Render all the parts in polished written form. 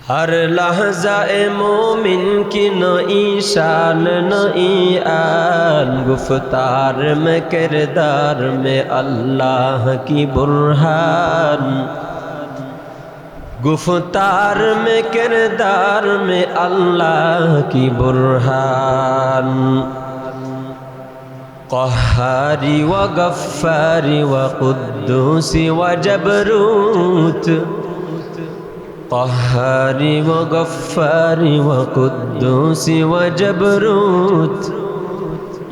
हर लहजा ए मोमिन की नई शान नई आन, गुफ्तार में किरदार में अल्लाह की बुरहान, गुफ्तार में किरदार में अल्लाह की बुरहान। क़हारी व गफ़्फ़ारी व क़ुद्दूसी व जबरूत, क़हारी व गफ़्फ़ारी व क़ुद्दूसी व जबरूत,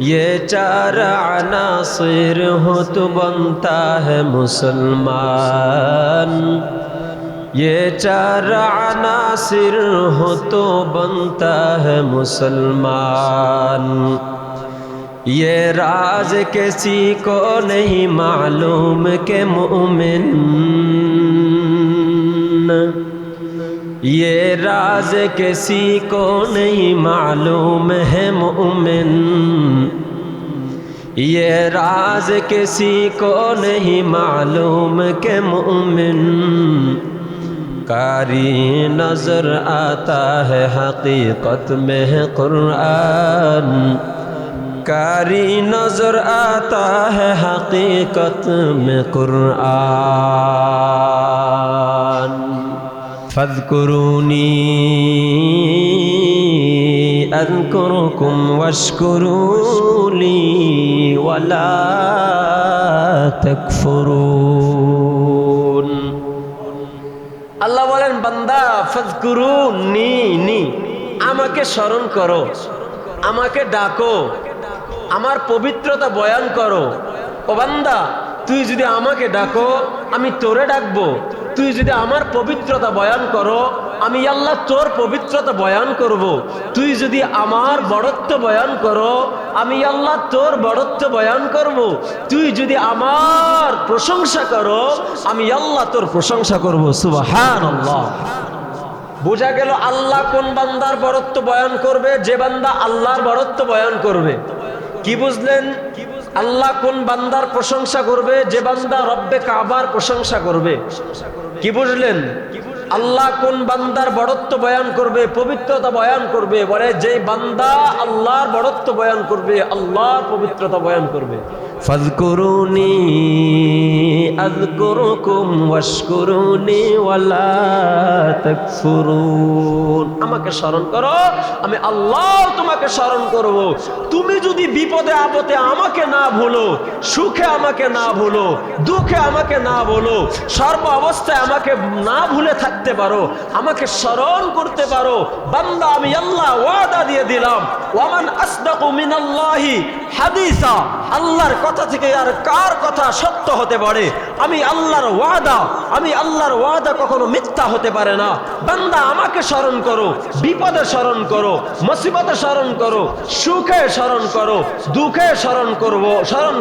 ये चार अनासिर हो तो बनता है मुसलमान, ये चार अनासिर हो तो बनता है मुसलमान। ये राज किसी को नहीं मालूम के मोमिन, ये राज किसी को नहीं मालूम है मोमिन, ये राज किसी को नहीं मालूम के मोमिन। कारी नजर आता है हकीकत में है कुरान, कारी नजर आता है हकीकत में कुरान। फज़कुरूनी अज़कुरुकुम वश्कुरूली वला तकफुरून। আল্লাহ বলেন বান্দা ফাযকুরুনি, আমাকে স্মরণ করো, আমাকে ডাকো, আমার পবিত্রতা বয়ান করো। ও বান্দা, তুই যদি আমাকে ডাকো আমি তোরে ডাকবো, তুই যদি আমার পবিত্রতা বয়ান করো আমি আল্লাহ তোর পবিত্রতা বয়ান করব। তুই যদি আমার বড়ত্ব বয়ান করো আমি আল্লাহ তোর বড়ত্ব বয়ান করব। তুই যদি আমার প্রশংসা করো আমি আল্লাহ তোর প্রশংসা করব। সুবহানাল্লাহ। বোঝা গেল আল্লাহ কোন বান্দার বড়ত্ব বয়ান করবে? যে বান্দা আল্লাহর বড়ত্ব বয়ান করবে। কি বুঝলেন? আল্লাহ কোন বান্দার প্রশংসা করবে? যে বান্দা রব্বে কাবার প্রশংসা করবে। কি বুঝলেন? আল্লাহ কোন বান্দার বড়ত্ব বয়ান করবে, পবিত্রতা বয়ান করবে? বলে যে বান্দা আল্লাহর বড়ত্ব বয়ান করবে, আল্লাহর পবিত্রতা বয়ান করবে। ফাযকুরুনি আযকুরুকুম ওয়াশকুরুনি ওয়ালা তাকফুরুন। আমাকে স্মরণ করো, আমি আল্লাহ তোমাকে স্মরণ করব। তুমি যদি বিপদে আপদে আমাকে না ভুলো, সুখে আমাকে না ভুলো, দুঃখে আমাকে না ভুলো, সর্ব অবস্থায় আমাকে না ভুলে থাকতে পারো, আমাকে স্মরণ করতে পারো, বান্দা আমি আল্লাহ ওয়াদা দিয়ে দিলাম, ওয়ামান আসদাকু মিনাল্লাহি হাদিসা। আল্লাহর কথা থেকে আর কার কথা সত্য হতে পারে? আমি আল্লাহর ওয়াদা, আমি আল্লাহর ওয়াদা কখনো মিথ্যা হতে পারে না। বান্দা আমাকে স্মরণ করো, বিপদে স্মরণ করো, মুসিবতে স্মরণ করো, সুখে স্মরণ করো, দুঃখে স্মরণ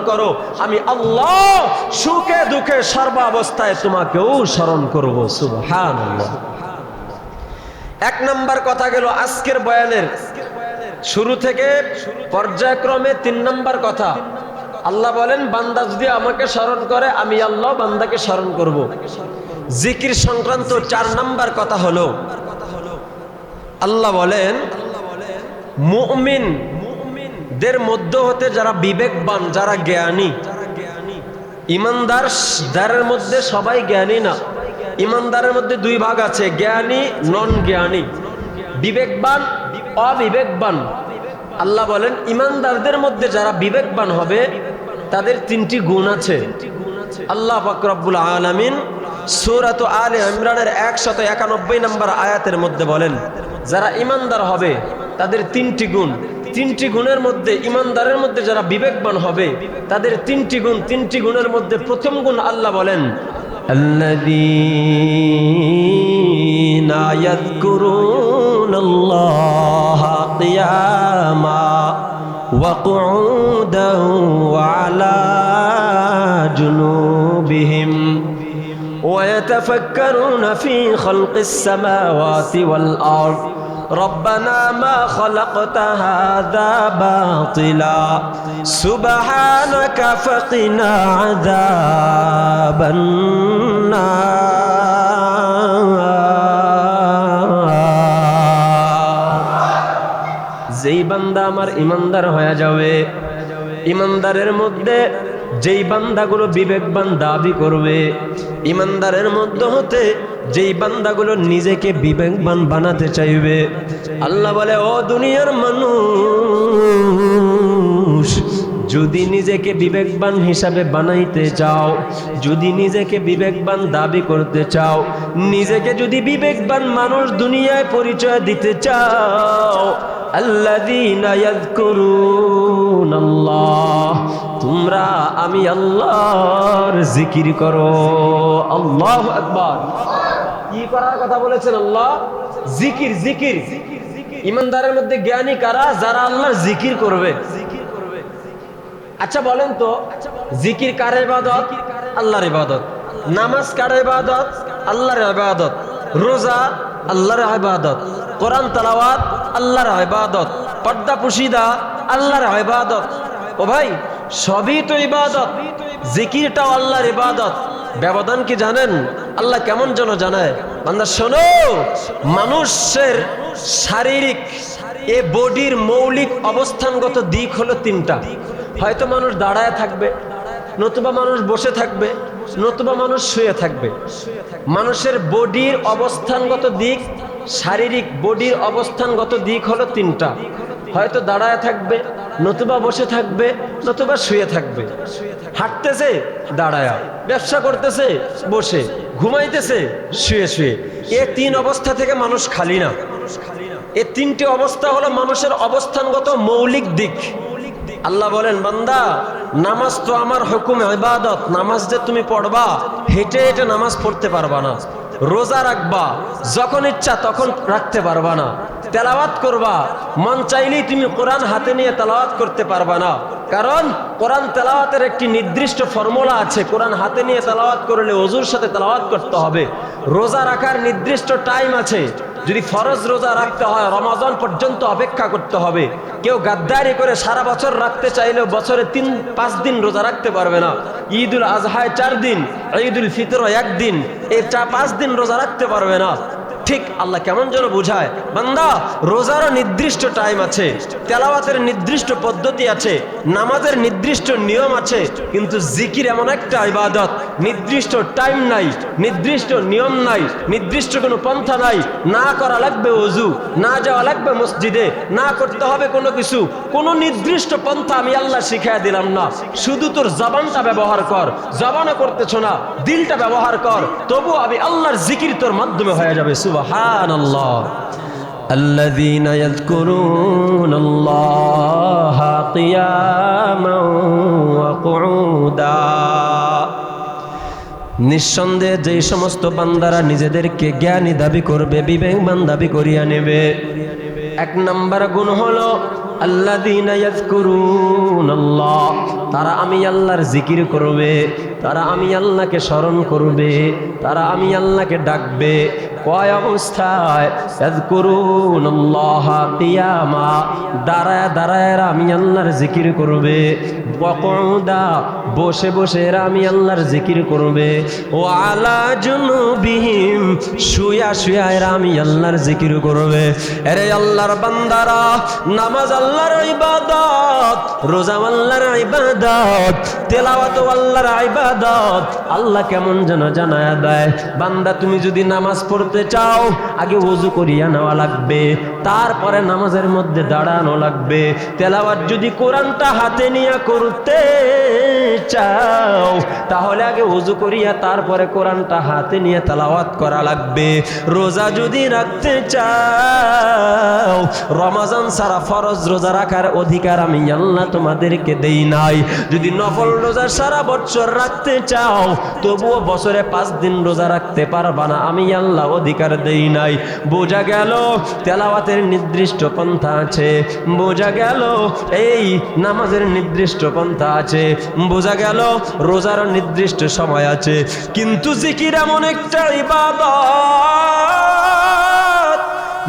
করো। আমি আল্লাহ সুখে দুঃখে সর্বাবস্থায় তোমাকেও স্মরণ করব। সুবহানাল্লাহ। এক নাম্বার কথা গেল আজকের বয়ানের শুরু থেকে পর্যায়ক্রমে 3 নাম্বার কথা। আল্লাহ বলেন বান্দা যদি আমাকে স্মরণ করে আমি আল্লাহ বান্দাকে স্মরণ করব। জিকির সংক্রান্ত 4 নাম্বার কথা হলো আল্লাহ বলেন মুমিনদের মধ্য হতে যারা বিবেকবান, যারা জ্ঞানী, ইমানদারের মধ্যে সবাই জ্ঞানী না। ইমানদারের মধ্যে 2 ভাগ আছে, জ্ঞানী নন জ্ঞানী, বিবেকবান অবিবেকবান। আল্লাহ বলেন ইমানদারদের মধ্যে যারা বিবেকবান হবে তাদের 3টি গুণ আছে। আল্লাহ পাক রব্বুল আলামিন সূরা আলে ইমরানের 191 নম্বর আয়াতের মধ্যে বলেন যারা ইমানদার হবে তাদের 3টি গুণ। 3টি গুণের মধ্যে ইমানদারের মধ্যে যারা বিবেকবান হবে তাদের 3টি গুণ। 3টি গুণের মধ্যে প্রথম গুণ আল্লাহ বলেন আল্লাযীনা ইয়াযকুরুনাল্লাহা কিয়ামা ওয়া কুউদান ওয়া আলা জুনুবিহিম ওয়া ইয়াতাফাক্কারুনা ফী খালকিস সামাওয়াতি ওয়াল আরদ ربنا ما خلقت هذا باطلا سبحانك فقنا عذاب النار যেই বান্দা আমার ইমানদার হয়ে যাবে, ইমানদারের মধ্যে যেই বান্দাগুলো বিবেকবান দাবি করবে, ইমানদারের মধ্যে হতে যেই বান্দাগুলো নিজেকে বিবেকবান বানাতে চাইবে, আল্লাহ বলে ও দুনিয়ার মানুষ, যদি নিজেকে বিবেকবান হিসাবে বানাইতে চাও, যদি নিজেকে বিবেকবান দাবি করতে চাও, নিজেকে যদি বিবেকবান মানুষ দুনিয়ায় পরিচয় দিতে চাও, আল্লাযীনা ইয়াযকুরুনাল্লাহ, তোমরা আমি আল্লাহর জিকির করো। আল্লাহু আকবার। কি করার কথা বলেছেন আল্লাহ? জিকির। জিকির। ইমানদারের মধ্যে জ্ঞানী কারা? যারা আল্লাহর জিকির করবে। আচ্ছা বলেন তো, জিকির কার ইবাদত? আল্লাহর ইবাদত। নামাজ কার ইবাদত? আল্লাহর ইবাদত। রোজা আল্লাহর ইবাদত। কোরআন তেলাওয়াত আল্লাহর ইবাদত। পর্দা পুশিদা আল্লাহর ইবাদত। ও ভাই, সবই তো ইবাদত। জিকিরটাও আল্লাহর ইবাদত। ব্যবধান কি জানেন? আল্লাহ কেমন যেন জানায়, বান্দা শোনো, মানুষের শারীরিক এ বডির মৌলিক অবস্থানগত দিক হলো তিনটা। হয়তো মানুষ দাঁড়ায় থাকবে, নতুবা মানুষ বসে থাকবে, নতুবা মানুষ শুয়ে থাকবে। মানুষের বডির অবস্থানগত দিক, শারীরিক বডির অবস্থানগত দিক হলো তিনটা। হয়তো দাঁড়ায় থাকবে, নতুবা বসে থাকবে, নতুবা শুয়ে থাকবে। হাঁটতেছে দাঁড়ায়া, ব্যবসা করতেছে বসে, ঘুমাইতেছে শুয়ে শুয়ে। এ তিন অবস্থা থেকে মানুষ খালি না। এ তিনটি অবস্থা হলো মানুষের অবস্থানগত মৌলিক দিক। আল্লাহ বলেন, বান্দা নামাজ তো আমার হুকুম ইবাদত। নামাজ যে তুমি পড়বা, হেঁটে হেঁটে নামাজ পড়তে পারবা না। রোজা রাখবা, যখন ইচ্ছা তখন রাখতে পারবা না। তেলাওয়াত করবা, মন চাইলেই তুমি কোরআন হাতে নিয়ে তেলাওয়াত করতে পারবা না। কারণ কোরআন তেলাওয়াতের একটি নির্দিষ্ট ফর্মুলা আছে। কোরআন হাতে নিয়ে তেলাওয়াত করলে ওযুর সাথে তেলাওয়াত করতে হবে। রোজা রাখার নির্দিষ্ট টাইম আছে। যদি ফরজ রোজা রাখতে হয় রমাজান পর্যন্ত অপেক্ষা করতে হবে। কেউ গাদ্দারি করে সারা বছর রাখতে চাইলেও বছরে 3-5 দিন রোজা রাখতে পারবে না। ঈদুল আজহায় 4 দিন, ঈদুল ফিতর 1 দিন, এই 5 দিন রোজা রাখতে পারবে না। ঠিক আল্লাহ কেমন যেন বুঝায়, বান্দা রোজারও নির্দিষ্ট টাইম আছে, তেলাওয়াতের নির্দিষ্ট পদ্ধতি আছে, নামাজের নির্দিষ্ট নিয়ম আছে, কিন্তু জিকির এমন একটা ইবাদত, নির্দিষ্ট টাইম নাই, নির্দিষ্ট নিয়ম নাই, নির্দিষ্ট কোনো পন্থা নাই। না করা লাগবে ওযু, না যাওয়া লাগবে মসজিদে, না করতে হবে কোনো কিছু। কোনো নির্দিষ্ট পন্থা আমি আল্লাহ শিখাই দিলাম না। শুধু তোর জবানটা ব্যবহার কর, জবানও করতেছ না, দিলটা ব্যবহার কর, তবু আমি আল্লাহর জিকির তোর মাধ্যমে হয়ে যাবে। সুবহানাল্লাহ। আল্লাযীনা ইয়াযকুরুনাল্লাহা কিয়ামান ওয়া কুউদা, নিঃসন্দেহে যেই সমস্ত বান্দারা নিজেদেরকে জ্ঞানী দাবি করবে, বিবেকবান দাবি করিয়া নেবে, 1 নাম্বার গুণ হলো আল্লাযীনা ইয়াযকুরুনাল্লাহ, তারা আমি আল্লাহর জিকির করবে, তারা আমি আল্লাহকে স্মরণ করবে, তারা আমি আল্লাহকে ডাকবে। কয় অবস্থায়? ইয়াযকুরুনাল্লাহা কিয়ামা, দাঁড়ায় দাঁড়ায় এরা আমি আল্লাহর জিকির করবে। ওয়া কুউদা, বসে বসে এরা আমি আল্লাহর জিকির করবে। ওয়া আলা জুনুবিহিম, শুয়া শুয়া এরা আমি আল্লাহর জিকির করবে। আরে আল্লাহর বান্দারা, নামাজ আল্লাহর ইবাদত, রোজা আল্লাহর ইবাদত, তেলাওয়াত আল্লাহর ইবাদত। আল্লাহ কেমন যেন জানায়া দেয়, বান্দা তুমি যদি নামাজ পড়তে চাও আগে ওযু করিয়া নেওয়া লাগবে, তারপরে নামাজের মধ্যে দাঁড়ানো লাগবে। তেলাওয়াত যদি কোরআনটা হাতে নিয়ে করতে চাও তাহলে আগে ওযু করিয়া তারপরে কোরআনটা হাতে নিয়ে তেলাওয়াত করা লাগবে। রোজা যদি রাখতে চাও, রমজান ছাড়া ফরজ রোজা রাখার অধিকার আমি আল্লাহ তোমাদেরকে দেই নাই। যদি নফল রোজা সারা বছর রাখতে চাও তবুও বছরে 5 দিন রোজা রাখতে পারবা না, আমি আল্লাহ অধিকার দেই নাই। বোঝা গেল তেলাওয়াতের নির্দিষ্ট পন্থা আছে, বোঝা গেল এই নামাজের নির্দিষ্ট পন্থা আছে, বোঝা গেল রোজার নির্দিষ্ট সময় আছে। কিন্তু জিকির এমন একটা ইবাদত,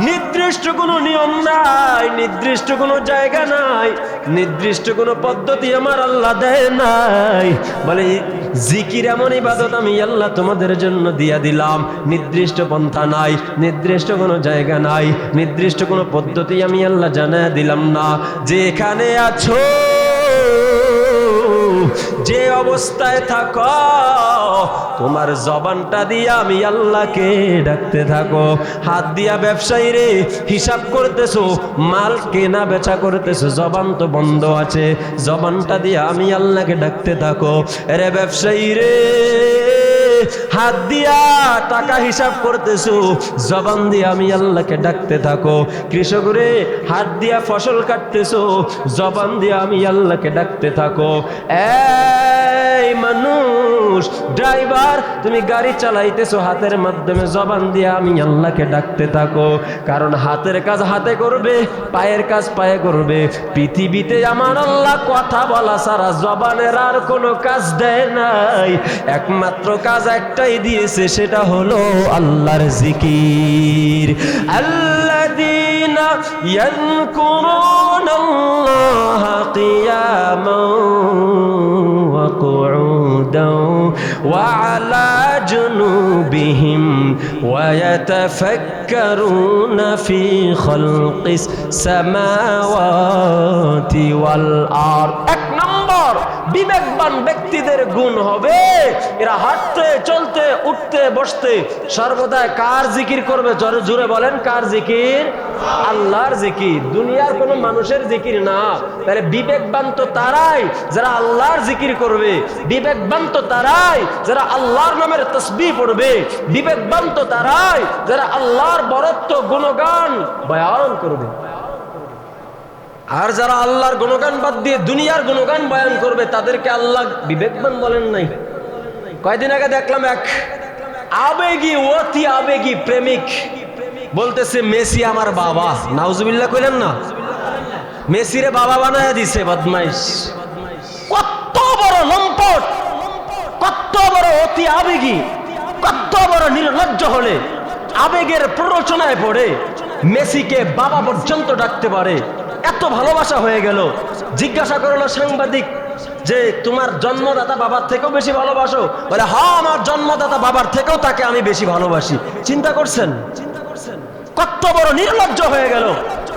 নির্দিষ্ট কোনো নিয়ম নাই, নির্দিষ্ট কোনো জায়গা নাই, নির্দিষ্ট কোনো পদ্ধতি আমার আল্লাহ দেয় নাই। বলে জিকির এমন ইবাদত আমি আল্লাহ তোমাদের জন্য দিয়া দিলাম, নির্দিষ্ট পন্থা নাই, নির্দিষ্ট কোনো জায়গা নাই, নির্দিষ্ট কোনো পদ্ধতি আমি আল্লাহ জানায় দিলাম না। যেখানে আছো, যে অবস্থায় থাকো, তোমার জবানটা দিয়ে আমি আল্লাহকে ডাকতে থাকো। হাত দিয়া ব্যবসায়ী রে হিসাব করতেছো, মাল কেনা বেচা করতেছো, জবান তো বন্ধ আছে, জবানটা দিয়ে আমি আল্লাহকে ডাকতে থাকো। রে ব্যবসায়ী রে হাত দিয়া টাকা হিসাব করতেছো, জবান দিয়ে আমি আল্লাহকে ডাকতে থাকো। কৃষক রে হাত দিয়া ফসল কাটতেছো, জবান দিয়ে আমি আল্লাহকে ডাকতে থাকো। এই মানুষ ড্রাইভার, তুমি গাড়ি চালাইতেছো হাতের মাধ্যমে, জবান দিয়ে আমি আল্লাহকে ডাকতে থাকো। কারণ হাতের কাজ হাতে করবে, পায়ের কাজ পায়ে করবে। পৃথিবীতে আমার আল্লাহ কথা বলা ছাড়া জবানের আর কোনো কাজ দেয় নাই। একমাত্র কাজ একটাই দিয়েছে, সেটা হলো আল্লাহর জিকির। আল্লাযীনা ইয়াযকুরুনাল্লাহা কিয়ামান ওয়া কুউদান ওয়া আলা জুনুবিহিম ওয়া ইয়াতাফাক্কারুনা ফি খালকিস সামাওয়াতি ওয়াল আরদ। এক নম্বর বিবেকবান ব্যক্তিদের গুণ হবে এরা হাঁটতে চলতে উঠতে বসতে সর্বদা কার জিকির করবে? জোরে বলেন, কার জিকির? আল্লাহর জিকির, দুনিয়ার কোনো মানুষের জিকির না। তাহলে বিবেকবান তো তারাই যারা আল্লাহর জিকির করবে, বিবেকবান তো তারাই যারা আল্লাহর নামের তাসবিহ পড়বে, বিবেকবান তো তারাই যারা আল্লাহর বরত্ব গুণগান বয়ান করবে। আর যারা আল্লাহর গুণগান বাদ দিয়ে দুনিয়ার গুণগান বয়ান করবে তাদেরকে আল্লাহ বিবেকবান বলেন নাই। কয়দিন আগে দেখলাম এক আবেগী, অতি আবেগী প্রেমিক বলতেছে মেসি আমার বাবা। নাউজুবিল্লাহ কইলেন না? মেসিরে বাবা বানায় দিছে বদমাইশ। কত বড় লম্পট, কত বড় অতি আবেগী, কত বড় নির্লজ্জ হলে আবেগের প্ররোচনায় পড়ে মেসিকে বাবা পর্যন্ত ডাকতে পারে। এত ভালোবাসা হয়ে গেল। জিজ্ঞাসা করলো সাংবাদিক যে তোমার জন্মদাতা বাবার থেকেও বেশি ভালোবাসো? বলে হ্যাঁ, আমার জন্মদাতা বাবার থেকেও তাকে আমি বেশি ভালোবাসি। চিন্তা করছেন কত বড় নির্লজ্জ হয়ে গেল।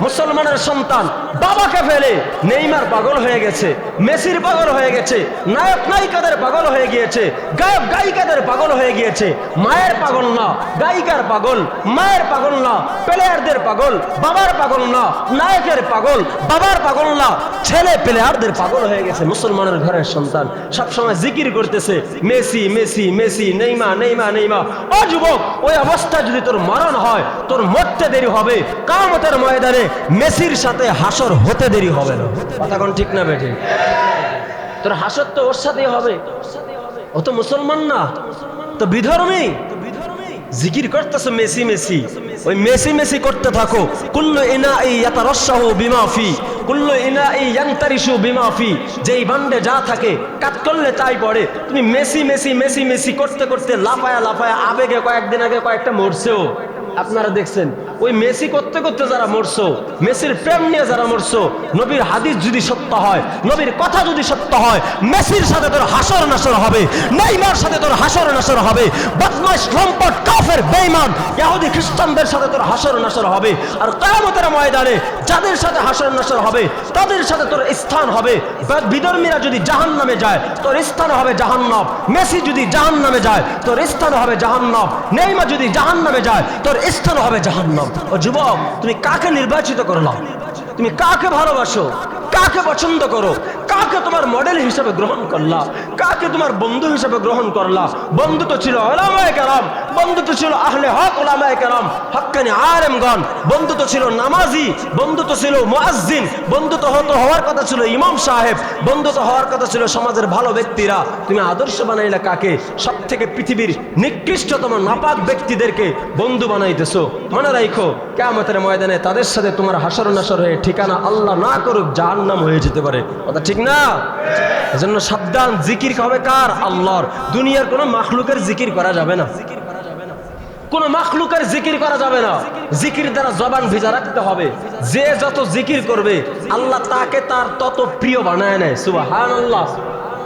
মুসলমানের সন্তান বাবাকে ফেলে নেইমার পাগল হয়ে গেছে, মেসির পাগল হয়ে গেছে, নায়ক নায়িকাদের পাগল হয়ে গিয়েছে, গায়ক গায়িকাদের পাগল হয়ে গিয়েছে। মায়ের পাগল না, গায়িকার পাগল, মায়ের পাগল না, প্লেয়ারদের পাগল, বাবার পাগল না, নায়কের পাগল, বাবার পাগল না, ছেলে প্লেয়ারদের পাগল হয়ে গেছে। মুসলমানের ঘরের সন্তান সবসময় জিকির করতেছে মেসি মেসি মেসি, নেইমা নেইমা নেইমা। ও যুবক, ওই অবস্থা যদি তোর মরণ হয়, তোর মরতে দেরি হবে। কিয়ামতের ময়দানে মেসির সাথে হাসর হতে দেরি হবে না। কথা কোন ঠিক না বেঠিক? তোর হাসর তো ওর সাথেই হবে। ও তো মুসলমান না, তো বিধর্মী। জিকির করতেছে মেসি মেসি, ওই মেসি মেসি করতে থাকো। কুল্লু ইনাই ইয়াতারাশাহু বিমা ফি, কুল্লু ইনাই ইয়ানতারিশু বিমা ফি। যেই ভান্ডে যা থাকে কাট করলে তাই পড়ে। তুমি মেসি মেসি মেসি মেসি করতে করতে লাফায়া লাফায়া আবেগে কয়েকদিন আগে কয়েকটা মরছেও আপনারা দেখছেন। ওই মেসি করতে করতে যারা মরছো, মেসির প্রেম নিয়ে যারা মরছো, নবীর হাদিস যদি সত্য হয়, নবীর কথা যদি সত্য হয়, মেসির সাথে তোর হাসর নাসর হবে, নেইমার সাথে তোর হাসর নাসর হবে। বদমাইশ, লম্পট, কাফের, বেঈমান ইহুদি খ্রিস্টানদের সাথে তোর হাসর নাসর হবে। আর কিয়ামতের ময়দানে যাদের সাথে হাসর নাসর হবে তাদের সাথে তোর স্থান হবে। বিধর্মীরা যদি জাহান্নামে যায় তোর স্থান হবে জাহান্নাম। মেসি যদি জাহান্নামে যায় তোর স্থান হবে জাহান্নাম। নেইমার যদি জাহান্নামে যায় তোর স্থান হবে জাহান্নাম। ও যুবক, তুমি কাকে নির্বাচিত করলা? তুমি কাকে ভালোবাসো? কাকে পছন্দ করো? কাকে তোমার মডেল হিসেবে গ্রহণ করলা? কাকে তোমার বন্ধু হিসেবে গ্রহণ করলা? বন্ধু তো ছিল উলামায়ে কেরাম, বন্ধু তো ছিল আহলে হক উলামায়ে কেরাম, হক্কানি আলেমগণ। বন্ধু তো ছিল নামাজি, বন্ধু তো ছিল মুয়াজ্জিন, বন্ধু তো হওয়ার কথা ছিল ইমাম সাহেব, বন্ধু তো হওয়ার কথা ছিল সমাজের ভালো ব্যক্তিরা। তুমি আদর্শ বানাইলা কাকে? সব থেকে পৃথিবীর নিকৃষ্টতম নাপাক ব্যক্তিদেরকে বন্ধু বানাইতেছো। মনে রাখো, কিয়ামতের ময়দানে তাদের সাথে তোমার হাসর নাসর হয়ে ঠিকানা আল্লাহ না করুক জাহান্নাম হয়ে যেতে পারে। কথা ঠিক না? এজন্য সাবধান। জিকির হবে কার? আল্লাহর। দুনিয়ার কোনো মাখলুকের জিকির করা যাবে না। কোন মাখলুকের জিকির করা যাবে না, জিকির দ্বারা জবান ভিজা রাখতে হবে। যে যত জিকির করবে আল্লাহ তাকে তার তত প্রিয় বানায় নেয়। সুবহানাল্লাহ।